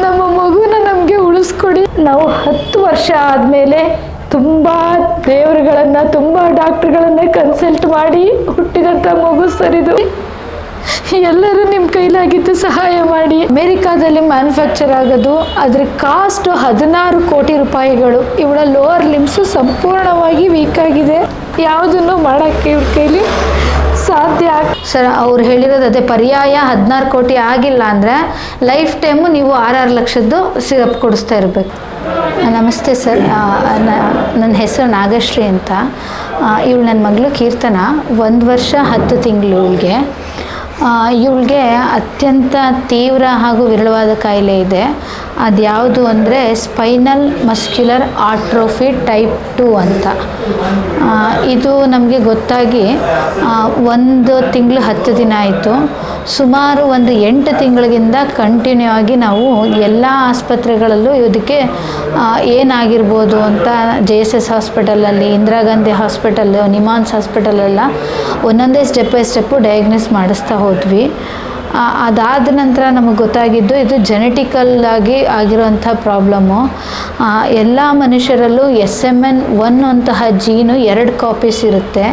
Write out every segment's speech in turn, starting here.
ನಮ್ಮ ಮಗುನ ನಮಗೆ ಉಳಿಸ್ಕೊಡಿ. ನಾವು 10 ವರ್ಷ ಆದಮೇಲೆ ತುಂಬ ದೇವರುಗಳನ್ನು, ತುಂಬ ಡಾಕ್ಟ್ರುಗಳನ್ನು ಕನ್ಸಲ್ಟ್ ಮಾಡಿ ಹುಟ್ಟಿದಂಥ ಮಗು ಸರಿದು. ಎಲ್ಲರೂ ನಿಮ್ಮ ಕೈಲಾಗಿದ್ದು ಸಹಾಯ ಮಾಡಿ. ಅಮೇರಿಕಾದಲ್ಲಿ ಮ್ಯಾನುಫ್ಯಾಕ್ಚರ್ ಆಗೋದು, ಅದ್ರ ಕಾಸ್ಟ್ 16 ಕೋಟಿ ರೂಪಾಯಿಗಳು. ಇವಳ ಲೋವರ್ ಲಿಮ್ಸು ಸಂಪೂರ್ಣವಾಗಿ ವೀಕ್ ಆಗಿದೆ. ಯಾವುದನ್ನು ಮಾಡೋಕ್ಕೆ ಇವ್ರ ಕೈಲಿ ಸಾಧ್ಯ ಸರ್. ಅವ್ರು ಹೇಳಿರೋದು ಅದೇ, ಪರ್ಯಾಯ 16 ಕೋಟಿ ಆಗಿಲ್ಲ ಅಂದರೆ ಲೈಫ್ ಟೈಮು ನೀವು 6 ಲಕ್ಷದ್ದು ಸಿರಪ್ ಕೊಡಿಸ್ತಾ ಇರಬೇಕು. ನಮಸ್ತೆ ಸರ್, ನನ್ನ ಹೆಸರು ನಾಗಶ್ರೀ ಅಂತ. ಇವಳು ನನ್ನ ಮಗಳು ಕೀರ್ತನ, 1 ವರ್ಷ 10 ತಿಂಗಳು ಇವಳಿಗೆ. ಇವಳಿಗೆ ಅತ್ಯಂತ ತೀವ್ರ ಹಾಗೂ ವಿರಳವಾದ ಕಾಯಿಲೆ ಇದೆ. ಅದ್ಯಾವುದು ಅಂದರೆ ಸ್ಪೈನಲ್ ಮಸ್ಕ್ಯುಲರ್ ಆಟ್ರೋಫಿ ಟೈಪ್ 2 ಅಂತ. ಇದು ನಮಗೆ ಗೊತ್ತಾಗಿ 1 ತಿಂಗಳು 10 ದಿನ ಆಯಿತು. ಸುಮಾರು ಒಂದು 8 ತಿಂಗಳಿಂದ ಕಂಟಿನ್ಯೂ ಆಗಿ ನಾವು ಎಲ್ಲ ಆಸ್ಪತ್ರೆಗಳಲ್ಲೂ ಇದಕ್ಕೆ ಏನಾಗಿರ್ಬೋದು ಅಂತ JSS ಹಾಸ್ಪಿಟಲಲ್ಲಿ, ಇಂದಿರಾ ಗಾಂಧಿ ಹಾಸ್ಪಿಟಲ್ಲು, ನಿಮಾನ್ಸ್ ಹಾಸ್ಪಿಟಲೆಲ್ಲ ಒಂದೊಂದೇ ಸ್ಟೆಪ್ ಬೈ ಸ್ಟೆಪ್ಪು ಡಯಾಗ್ನೋಸ್ ಮಾಡಿಸ್ತಾ ಹೋದ್ವಿ. ಅದಾದ ನಂತರ ನಮಗೆ ಗೊತ್ತಾಗಿದ್ದು ಇದು ಜೆನೆಟಿಕಲ್ ಆಗಿ ಆಗಿರೋಂಥ ಪ್ರಾಬ್ಲಮ್ಮು. ಎಲ್ಲ ಮನುಷ್ಯರಲ್ಲೂ SMN1 ಅಂತಹ ಜೀನು 2 ಕಾಪೀಸ್ ಇರುತ್ತೆ.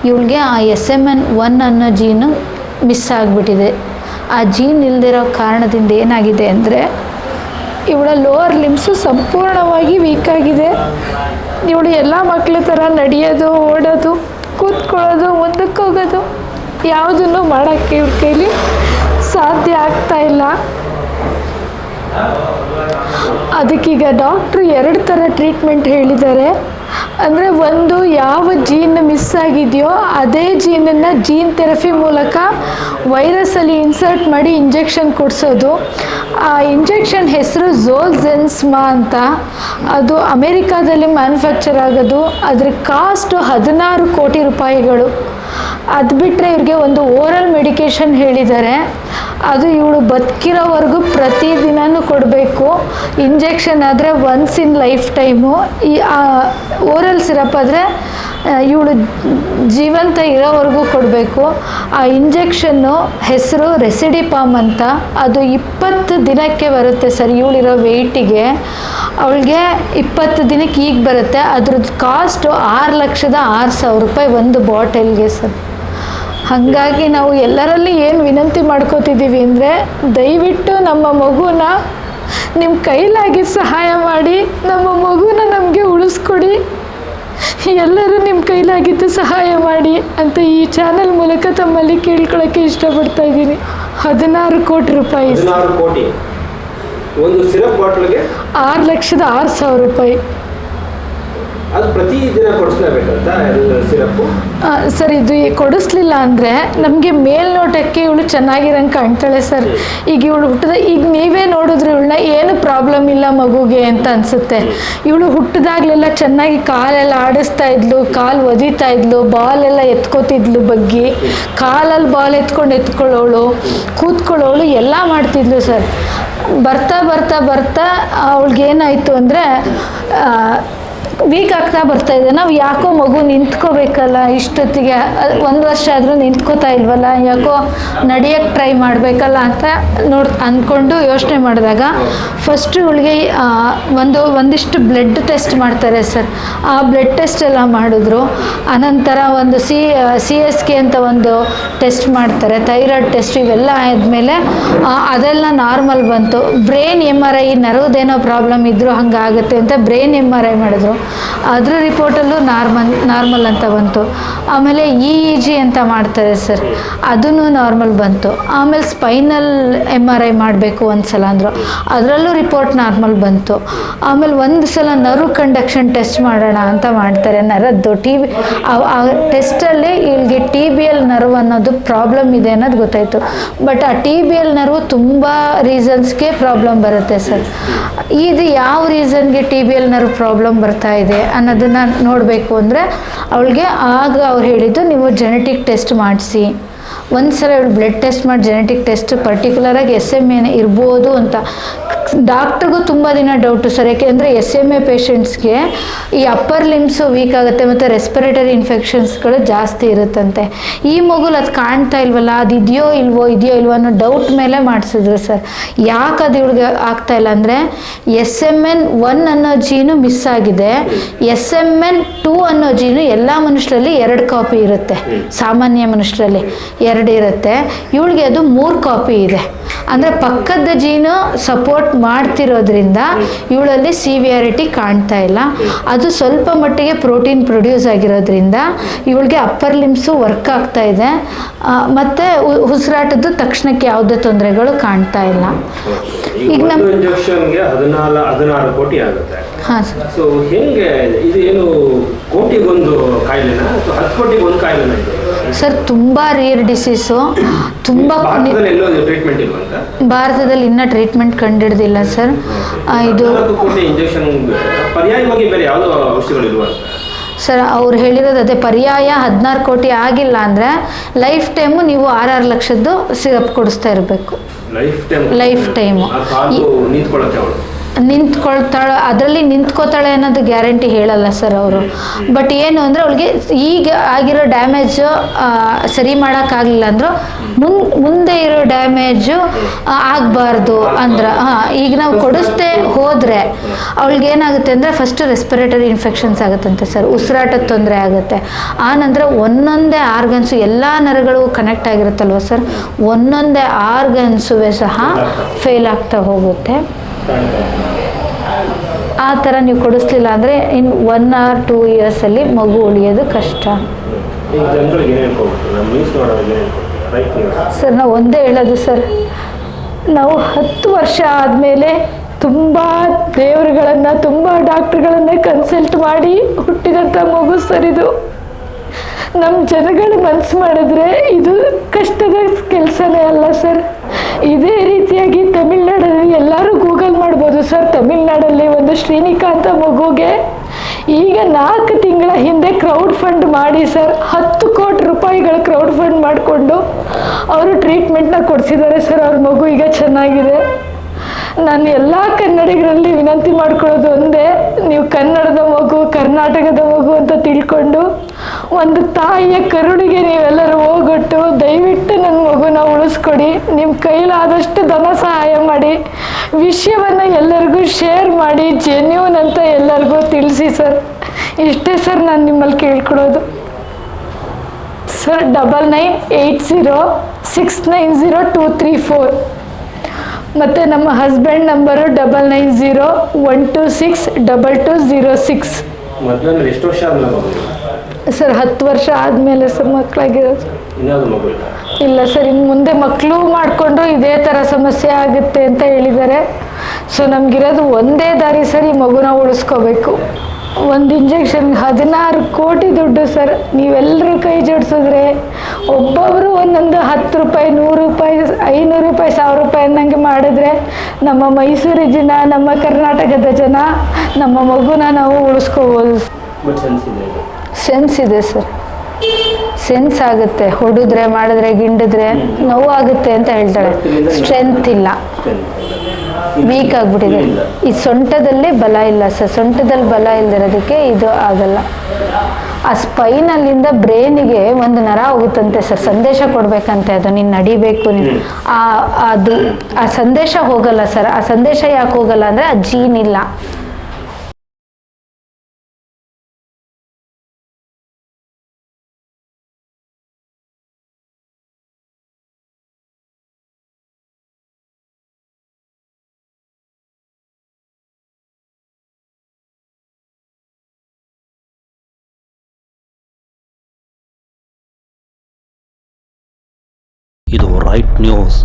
ಇವಳಿಗೆ ಆ SMN1 ಅನ್ನೋ ಜೀನು ಮಿಸ್ ಆಗಿಬಿಟ್ಟಿದೆ. ಆ ಜೀನ್ ಇಲ್ದಿರೋ ಕಾರಣದಿಂದ ಏನಾಗಿದೆ ಅಂದರೆ ಇವಳ ಲೋವರ್ ಲಿಮ್ಸು ಸಂಪೂರ್ಣವಾಗಿ ವೀಕ್ ಆಗಿದೆ. ಇವಳು ಎಲ್ಲ ಮಕ್ಕಳ ಥರ ನಡೆಯೋದು, ಓಡೋದು, ಕೂತ್ಕೊಳ್ಳೋದು, ಮುಂದಕ್ಕೆ ಹೋಗೋದು ಯಾವುದನ್ನು ಮಾಡೋಕ್ಕೆ ಇವ್ರ ಕೈಲಿ ಸಾಧ್ಯ ಆಗ್ತಾ ಇಲ್ಲ. ಅದಕ್ಕೀಗ ಡಾಕ್ಟ್ರು 2 ಥರ ಟ್ರೀಟ್ಮೆಂಟ್ ಹೇಳಿದ್ದಾರೆ. ಅಂದರೆ ಒಂದು, ಯಾವ ಜೀನ್ ಮಿಸ್ ಆಗಿದೆಯೋ ಅದೇ ಜೀನನ್ನು ಜೀನ್ ಥೆರಪಿ ಮೂಲಕ ವೈರಸ್ಸಲ್ಲಿ ಇನ್ಸರ್ಟ್ ಮಾಡಿ ಇಂಜೆಕ್ಷನ್ ಕೊಡಿಸೋದು. ಆ ಇಂಜೆಕ್ಷನ್ ಹೆಸರು ಝೋಲ್ಜೆನ್ಸ್ಮಾ ಅಂತ. ಅದು ಅಮೇರಿಕಾದಲ್ಲಿ ಮ್ಯಾನುಫ್ಯಾಕ್ಚರ್ ಆಗೋದು. ಅದ್ರ ಕಾಸ್ಟು 16 ಕೋಟಿ ರೂಪಾಯಿಗಳು. ಅದು ಬಿಟ್ಟರೆ ಇವ್ರಿಗೆ ಒಂದು ಓರಲ್ ಮೆಡಿಕೇಷನ್ ಹೇಳಿದ್ದಾರೆ. ಅದು ಇವಳು ಬದುಕಿರೋವರೆಗೂ ಪ್ರತಿದಿನವೂ ಕೊಡಬೇಕು. ಇಂಜೆಕ್ಷನ್ ಆದರೆ ಒನ್ಸ್ ಇನ್ ಲೈಫ್ ಟೈಮು. ಈ ಓರಲ್ ಸಿರಪ್ ಆದರೆ ಇವಳು ಜೀವಂತ ಇರೋವರೆಗೂ ಕೊಡಬೇಕು. ಆ ಇಂಜೆಕ್ಷನ್ನು ಹೆಸರು ರೆಸಿಡಿಪಾಮ್ ಅಂತ. ಅದು 20 ದಿನಕ್ಕೆ ಬರುತ್ತೆ ಸರ್. ಇವಳಿರೋ ವೆಯ್ಟಿಗೆ ಅವಳಿಗೆ 20 ದಿನಕ್ಕೆ ಈಗ ಬರುತ್ತೆ. ಅದ್ರದ್ದು ಕಾಸ್ಟು 6,06,000 ರೂಪಾಯಿ ಒಂದು ಬಾಟಲ್ಗೆ ಸರ್. ಹಾಗಾಗಿ ನಾವು ಎಲ್ಲರಲ್ಲಿ ಏನು ವಿನಂತಿ ಮಾಡ್ಕೋತಿದ್ದೀವಿ ಅಂದರೆ, ದಯವಿಟ್ಟು ನಮ್ಮ ಮಗುನ ನಿಮ್ಮ ಕೈಲಾಗಿ ಸಹಾಯ ಮಾಡಿ, ನಮ್ಮ ಮಗುನ ನಮಗೆ ಉಳಿಸ್ಕೊಡಿ. ಎಲ್ಲರೂ ನಿಮ್ಮ ಕೈಲಾಗಿದ್ದು ಸಹಾಯ ಮಾಡಿ ಅಂತ ಈ ಚಾನೆಲ್ ಮೂಲಕ ತಮ್ಮಲ್ಲಿ ಕೇಳ್ಕೊಳ್ಳೋಕ್ಕೆ ಇಷ್ಟಪಡ್ತಾ ಇದ್ದೀನಿ. 16 ಕೋಟಿ ರೂಪಾಯಿ. 16 ಕೋಟಿ ಒಂದು ಸಿರಪ್ ಬಾಟಲ್ಗೆ 6,06,000 ರೂಪಾಯಿ. ಅದು ಪ್ರತಿದಿನ ಕೊಡಿಸ್ಲೇಬೇಕಂತ ಸಿರಪ್ಪು ಸರ್. ಇದು ಕೊಡಿಸ್ಲಿಲ್ಲ ಅಂದರೆ ನಮಗೆ ಮೇಲ್ನೋಟಕ್ಕೆ ಇವಳು ಚೆನ್ನಾಗಿರಂಗೆ ಕಾಣ್ತಾಳೆ ಸರ್. ಈಗ ಇವಳು ಹುಟ್ಟಿದ, ಈಗ ನೀವೇ ನೋಡಿದ್ರೆ ಇವಳನ್ನ ಏನು ಪ್ರಾಬ್ಲಮ್ ಇಲ್ಲ ಮಗುಗೆ ಅಂತ ಅನಿಸುತ್ತೆ. ಇವಳು ಹುಟ್ಟಿದಾಗಲೆಲ್ಲ ಚೆನ್ನಾಗಿ ಕಾಲೆಲ್ಲ ಆಡಿಸ್ತಾ ಇದ್ಲು, ಕಾಲು ಒದಿತಾ ಇದ್ಲು, ಬಾಲೆಲ್ಲ ಎತ್ಕೋತಿದ್ಲು, ಬಗ್ಗಿ ಕಾಲಲ್ಲಿ ಬಾಲ್ ಎತ್ಕೊಳ್ಳೋಳು, ಕೂತ್ಕೊಳ್ಳೋಳು, ಎಲ್ಲ ಮಾಡ್ತಿದ್ಲು ಸರ್. ಬರ್ತಾ ಬರ್ತಾ ಬರ್ತಾ ಅವಳಿಗೇನಾಯಿತು ಅಂದರೆ ವೀಕ್ ಆಗ್ತಾ ಬರ್ತಾ ಇದೆ. ನಾವು ಯಾಕೋ ಮಗು ನಿಂತ್ಕೋಬೇಕಲ್ಲ, ಇಷ್ಟೊತ್ತಿಗೆ 1 ವರ್ಷ ಆದರೂ ನಿಂತ್ಕೋತಾ ಇಲ್ವಲ್ಲ, ಯಾಕೋ ನಡೆಯೋಕ್ಕೆ ಟ್ರೈ ಮಾಡಬೇಕಲ್ಲ ಅಂತ ಅಂದ್ಕೊಂಡು ಯೋಚನೆ ಮಾಡಿದಾಗ ಫಸ್ಟು ಇವಳಿಗೆ ಒಂದಿಷ್ಟು ಬ್ಲಡ್ ಟೆಸ್ಟ್ ಮಾಡ್ತಾರೆ ಸರ್. ಆ ಬ್ಲಡ್ ಟೆಸ್ಟ್ ಎಲ್ಲ ಮಾಡಿದ್ರು. ಅನಂತರ ಒಂದು CSK ಅಂತ ಒಂದು ಟೆಸ್ಟ್ ಮಾಡ್ತಾರೆ, ಥೈರಾಯ್ಡ್ ಟೆಸ್ಟ್. ಇವೆಲ್ಲ ಆದಮೇಲೆ ಅದೆಲ್ಲ ನಾರ್ಮಲ್ ಬಂತು. ಬ್ರೈನ್ MRI, ನರವದೇನೋ ಪ್ರಾಬ್ಲಮ್ ಇದ್ದರೂ ಹಂಗಾಗುತ್ತೆ ಅಂತ ಬ್ರೈನ್ MRI ಮಾಡಿದ್ರು. ಅದರ ರಿಪೋರ್ಟಲ್ಲೂ ನಾರ್ಮಲ್ ಅಂತ ಬಂತು. ಆಮೇಲೆ EEG ಅಂತ ಮಾಡ್ತಾರೆ ಸರ್, ಅದೂ ನಾರ್ಮಲ್ ಬಂತು. ಆಮೇಲೆ ಸ್ಪೈನಲ್ MRI ಮಾಡಬೇಕು ಒಂದು ಸಲ ಅಂದರು, ಅದರಲ್ಲೂ ರಿಪೋರ್ಟ್ ನಾರ್ಮಲ್ ಬಂತು. ಆಮೇಲೆ ಒಂದು ಸಲ ನರ್ವ್ ಕಂಡಕ್ಷನ್ ಟೆಸ್ಟ್ ಮಾಡೋಣ ಅಂತ ಮಾಡ್ತಾರೆ, ನರದ್ದು ಆ ಟೆಸ್ಟಲ್ಲಿ ಇವಳಿಗೆ TBL ನರ್ವ್ ಅನ್ನೋದು ಪ್ರಾಬ್ಲಮ್ ಇದೆ ಅನ್ನೋದು ಗೊತ್ತಾಯಿತು. ಬಟ್ ಆ TBL ನರ್ವ್ ತುಂಬ ರೀಸನ್ಸ್ಗೆ ಪ್ರಾಬ್ಲಮ್ ಬರುತ್ತೆ ಸರ್. ಇದು ಯಾವ ರೀಸನ್ಗೆ TBL ನರ್ವ್ ಪ್ರಾಬ್ಲಮ್ ಬರ್ತಾ ಇದೆ ಅನ್ನೋದನ್ನು ನೋಡಬೇಕು ಅಂದರೆ ಅವಳಿಗೆ ಆಗ ಅವ್ರು ಹೇಳಿದ್ದು, ನೀವು ಜೆನೆಟಿಕ್ ಟೆಸ್ಟ್ ಮಾಡಿಸಿ. ಒಂದು ಸಲ ಇವಳು ಬ್ಲಡ್ ಟೆಸ್ಟ್ ಮಾಡಿ ಜೆನೆಟಿಕ್ ಟೆಸ್ಟ್ ಪರ್ಟಿಕ್ಯುಲರಾಗಿ SMA ಇರ್ಬೋದು ಅಂತ ಡಾಕ್ಟ್ರಿಗೂ ತುಂಬ ದಿನ ಡೌಟು ಸರ್, ಯಾಕೆಂದರೆ SMA ಪೇಷಂಟ್ಸ್ಗೆ ಈ ಅಪ್ಪರ್ ಲಿಮ್ಸು ವೀಕ್ ಆಗುತ್ತೆ ಮತ್ತು ರೆಸ್ಪಿರೇಟರಿ ಇನ್ಫೆಕ್ಷನ್ಸ್ಗಳು ಜಾಸ್ತಿ ಇರುತ್ತಂತೆ. ಈ ಮಗುಲ್ ಅದು ಕಾಣ್ತಾ ಇಲ್ವಲ್ಲ, ಅದು ಇದೆಯೋ ಇಲ್ವೋ ಅನ್ನೋ ಡೌಟ್ ಮೇಲೆ ಮಾಡಿಸಿದ್ರು ಸರ್. ಯಾಕೆ ಅದು ಇವಳಿಗೆ ಆಗ್ತಾ ಇಲ್ಲ ಅಂದರೆ SMN1 ಅನ್ನೋ ಜೀನು ಮಿಸ್ ಆಗಿದೆ. SMN2 ಅನ್ನೋ ಜೀನು ಎಲ್ಲ ಮನುಷ್ಯರಲ್ಲಿ 2 ಕಾಪಿ ಇರುತ್ತೆ, ಸಾಮಾನ್ಯ ಮನುಷ್ಯರಲ್ಲಿ 2 ಇರುತ್ತೆ. ಇವಳಿಗೆ ಅದು 3 ಕಾಪಿ ಇದೆ. ಅಂದರೆ ಪಕ್ಕದ ಜೀನು ಸಪೋರ್ಟ್ ಮಾಡ್ತಿರೋದ್ರಿಂದ ಇವಳಲ್ಲಿ ಸಿವಿಯಾರಿಟಿ ಕಾಣ್ತಾ ಇಲ್ಲ. ಅದು ಸ್ವಲ್ಪ ಮಟ್ಟಿಗೆ ಪ್ರೋಟೀನ್ ಪ್ರೊಡ್ಯೂಸ್ ಆಗಿರೋದ್ರಿಂದ ಇವಳಿಗೆ ಅಪ್ಪರ್ ಲಿಮ್ಸು ವರ್ಕ್ ಆಗ್ತಾ ಇದೆ, ಮತ್ತು ಉಸಿರಾಟದ್ದು ತಕ್ಷಣಕ್ಕೆ ಯಾವುದೇ ತೊಂದರೆಗಳು ಕಾಣ್ತಾ ಇಲ್ಲ. ಈಗ ನಮ್ಮ ಇಂಜೆಕ್ಷನ್ಗೆ 16 ಕೋಟಿ ಆಗುತ್ತೆ. ಹಾಂ ಸರ್. ಸೊ ಹೆಂಗೆ ಇದು ಏನು ಕೋಟಿಗೊಂದು ಕಾಯಿಲೆನಾ ಅಥವಾ 10 ಕೋಟಿಗೆ ಒಂದು ಕಾಯಿಲೆನಾ ಇದು? ಸರ್ ತುಂಬ ರೇರ್ ಡಿಸೀಸು, ತುಂಬ ಟ್ರೀಟ್ಮೆಂಟ್ ಇಲ್ವಂತ ಭಾರತದಲ್ಲಿ ಇನ್ನೂ ಟ್ರೀಟ್ಮೆಂಟ್ ಕಂಡಿಡ್ದಿಲ್ಲ ಸರ್. ಇದು ಇಂಜೆಕ್ಷನ್ ಪರ್ಯಾಯವಾಗಿ ಬೇರೆ ಯಾವುದೋ ಔಷಧಿಗಳಿಲ್ವಂತ ಸರ್. ಅವ್ರು ಹೇಳಿರೋದು ಅದೇ, ಪರ್ಯಾಯ 16 ಕೋಟಿ ಆಗಿಲ್ಲ ಅಂದರೆ ಲೈಫ್ ಟೈಮು ನೀವು 6 ಲಕ್ಷದ್ದು ಸಿರಪ್ ಕೊಡಿಸ್ತಾ ಇರಬೇಕು. ಲೈಫ್ ಟೈಮು ನಿಂತ್ಕೊಳ್ತಾಳೆ, ಅದರಲ್ಲಿ ನಿಂತ್ಕೋತಾಳೆ ಅನ್ನೋದು ಗ್ಯಾರಂಟಿ ಹೇಳಲ್ಲ ಸರ್ ಅವರು. ಬಟ್ ಏನು ಅಂದರೆ ಅವಳಿಗೆ ಈಗ ಆಗಿರೋ ಡ್ಯಾಮೇಜು ಸರಿ ಮಾಡೋಕ್ಕಾಗಲಿಲ್ಲ ಅಂದರು ಮುಂದೆ ಇರೋ ಡ್ಯಾಮೇಜು ಆಗಬಾರ್ದು ಅಂದ್ರೆ ಈಗ ನಾವು ಕೊಡಿಸ್ದೆ ಹೋದರೆ ಅವಳಿಗೆ ಏನಾಗುತ್ತೆ ಅಂದರೆ ಫಸ್ಟು ರೆಸ್ಪಿರೇಟರಿ ಇನ್ಫೆಕ್ಷನ್ಸ್ ಆಗುತ್ತಂತೆ ಸರ್, ಉಸಿರಾಟದ ತೊಂದರೆ ಆಗುತ್ತೆ. ಆ ನಂತರ ಒಂದೊಂದೇ ಆರ್ಗನ್ಸು, ಎಲ್ಲ ನರಗಳು ಕನೆಕ್ಟ್ ಆಗಿರುತ್ತಲ್ವ ಸರ್, ಒಂದೊಂದೇ ಆರ್ಗನ್ಸುವೆ ಸಹ ಫೇಲ್ ಆಗ್ತಾ ಹೋಗುತ್ತೆ. ಆ ಥರ ನೀವು ಕೊಡಿಸ್ಲಿಲ್ಲ ಅಂದರೆ ಇನ್ 1 or 2 ಇಯರ್ಸಲ್ಲಿ ಮಗು ಉಳಿಯೋದು ಕಷ್ಟ. ಸರ್ ನಾವು ಒಂದೇ ಹೇಳೋದು ಸರ್, ನಾವು 10 ವರ್ಷ ಆದಮೇಲೆ ತುಂಬ ದೇವರುಗಳನ್ನು, ತುಂಬ ಡಾಕ್ಟ್ರುಗಳನ್ನೇ ಕನ್ಸಲ್ಟ್ ಮಾಡಿ ಹುಟ್ಟಿದಂಥ ಮಗು ಸರ್ ಇದು. ನಮ್ಮ ಜನಗಳು ಮನಸ್ಸು ಮಾಡಿದ್ರೆ ಇದು ಕಷ್ಟದ ಕೆಲಸನೇ ಅಲ್ಲ ಸರ್. ಇದೇ ರೀತಿಯಾಗಿ ತಮಿಳ್ನಾಡಲ್ಲಿ ಎಲ್ಲರೂ ಗೂಗಲ್ ಮಾಡ್ಬೋದು ಸರ್. ತಮಿಳ್ನಾಡಲ್ಲಿ ಒಂದು ಶ್ರೀನಿಕಾಂತ ಮಗುಗೆ ಈಗ 4 ತಿಂಗಳ ಹಿಂದೆ ಕ್ರೌಡ್ ಫಂಡ್ ಮಾಡಿ ಸರ್ 10 ಕೋಟಿ ರೂಪಾಯಿಗಳ ಕ್ರೌಡ್ ಫಂಡ್ ಮಾಡಿಕೊಂಡು ಅವರು ಟ್ರೀಟ್ಮೆಂಟ್ನ ಕೊಡಿಸಿದ್ದಾರೆ ಸರ್. ಅವ್ರ ಮಗು ಈಗ ಚೆನ್ನಾಗಿದೆ. ನಾನು ಎಲ್ಲ ಕನ್ನಡಿಗರಲ್ಲಿ ವಿನಂತಿ ಮಾಡ್ಕೊಳ್ಳೋದು ಒಂದೇ, ನೀವು ಕನ್ನಡದ ಮಗು, ಕರ್ನಾಟಕದ ಮಗು ಅಂತ ತಿಳ್ಕೊಂಡು ಒಂದು ತಾಯಿಯ ಕರುಣಿಗೆ ನೀವೆಲ್ಲರೂ ಹೋಗೊಟ್ಟು ದಯವಿಟ್ಟು ನನ್ನ ಮಗುನ ಉಳಿಸ್ಕೊಡಿ. ನಿಮ್ಮ ಕೈಲಾದಷ್ಟು ಧನ ಸಹಾಯ ಮಾಡಿ, ವಿಷಯವನ್ನು ಎಲ್ಲರಿಗೂ ಶೇರ್ ಮಾಡಿ, ಜೆನ್ಯೂನ್ ಅಂತ ಎಲ್ಲರಿಗೂ ತಿಳಿಸಿ ಸರ್. ಇಷ್ಟೇ ಸರ್ ನಾನು ನಿಮ್ಮಲ್ಲಿ ಕೇಳ್ಕೊಡೋದು ಸರ್. 9980690234 ಮತ್ತು ನಮ್ಮ ಹಸ್ಬೆಂಡ್ ನಂಬರು 9901262206. ಸರ್ 10 ವರ್ಷ ಆದಮೇಲೆ ಸರ್ ಮಕ್ಕಳಾಗಿರೋದು. ಇಲ್ಲ ಸರ್, ಇನ್ನು ಮುಂದೆ ಮಕ್ಕಳು ಮಾಡಿಕೊಂಡು ಇದೇ ಥರ ಸಮಸ್ಯೆ ಆಗುತ್ತೆ ಅಂತ ಹೇಳಿದ್ದಾರೆ. ಸೊ ನಮಗಿರೋದು ಒಂದೇ ದಾರಿ ಸರ್, ಈ ಮಗುನ ಉಳಿಸ್ಕೋಬೇಕು. ಒಂದು ಇಂಜೆಕ್ಷನ್ಗೆ 16 ಕೋಟಿ ದುಡ್ಡು ಸರ್. ನೀವೆಲ್ಲರೂ ಕೈ ಜೋಡಿಸಿದ್ರೆ ಒಬ್ಬೊಬ್ಬರು ಒಂದೊಂದು 10 ರೂಪಾಯಿ, 100 ರೂಪಾಯಿ, 500 ರೂಪಾಯಿ, 1000 ರೂಪಾಯಿ ಅನ್ನಂಗೆ ಮಾಡಿದ್ರೆ ನಮ್ಮ ಮೈಸೂರು ಜನ, ನಮ್ಮ ಕರ್ನಾಟಕದ ಜನ, ನಮ್ಮ ಮಗುನ ನಾವು ಉಳಿಸ್ಕೋಬೋದು. ಸೆನ್ಸ್ ಇದೆ ಸರ್, ಸೆನ್ಸ್ ಆಗುತ್ತೆ. ಹೊಡೆದ್ರೆ, ಮಾಡಿದ್ರೆ, ಗಿಂಡಿದ್ರೆ ನೋವು ಆಗುತ್ತೆ ಅಂತ ಹೇಳ್ತಾಳೆ. ಸ್ಟ್ರೆಂತ್ ಇಲ್ಲ, ವೀಕ್ ಆಗಿಬಿಟ್ಟಿದೆ. ಈ ಸೊಂಟದಲ್ಲಿ ಬಲ ಇಲ್ಲ ಸರ್. ಸೊಂಟದಲ್ಲಿ ಬಲ ಇಲ್ದಿರೋದಕ್ಕೆ ಇದು ಆಗಲ್ಲ. ಆ ಸ್ಪೈನಲ್ಲಿಂದ ಬ್ರೈನಿಗೆ ಒಂದು ನರ ಹೋಗುತ್ತಂತೆ ಸರ್, ಸಂದೇಶ ಕೊಡ್ಬೇಕಂತೆ. ಅದು ನೀನು ನಡಿಬೇಕು, ನೀನು ಅದು ಆ ಸಂದೇಶ ಹೋಗಲ್ಲ ಸರ್. ಆ ಸಂದೇಶ ಯಾಕೆ ಹೋಗಲ್ಲ ಅಂದರೆ ಆ ಜೀನ್ ಇಲ್ಲ. ಇದು ರೈಟ್ ನ್ಯೂಸ್.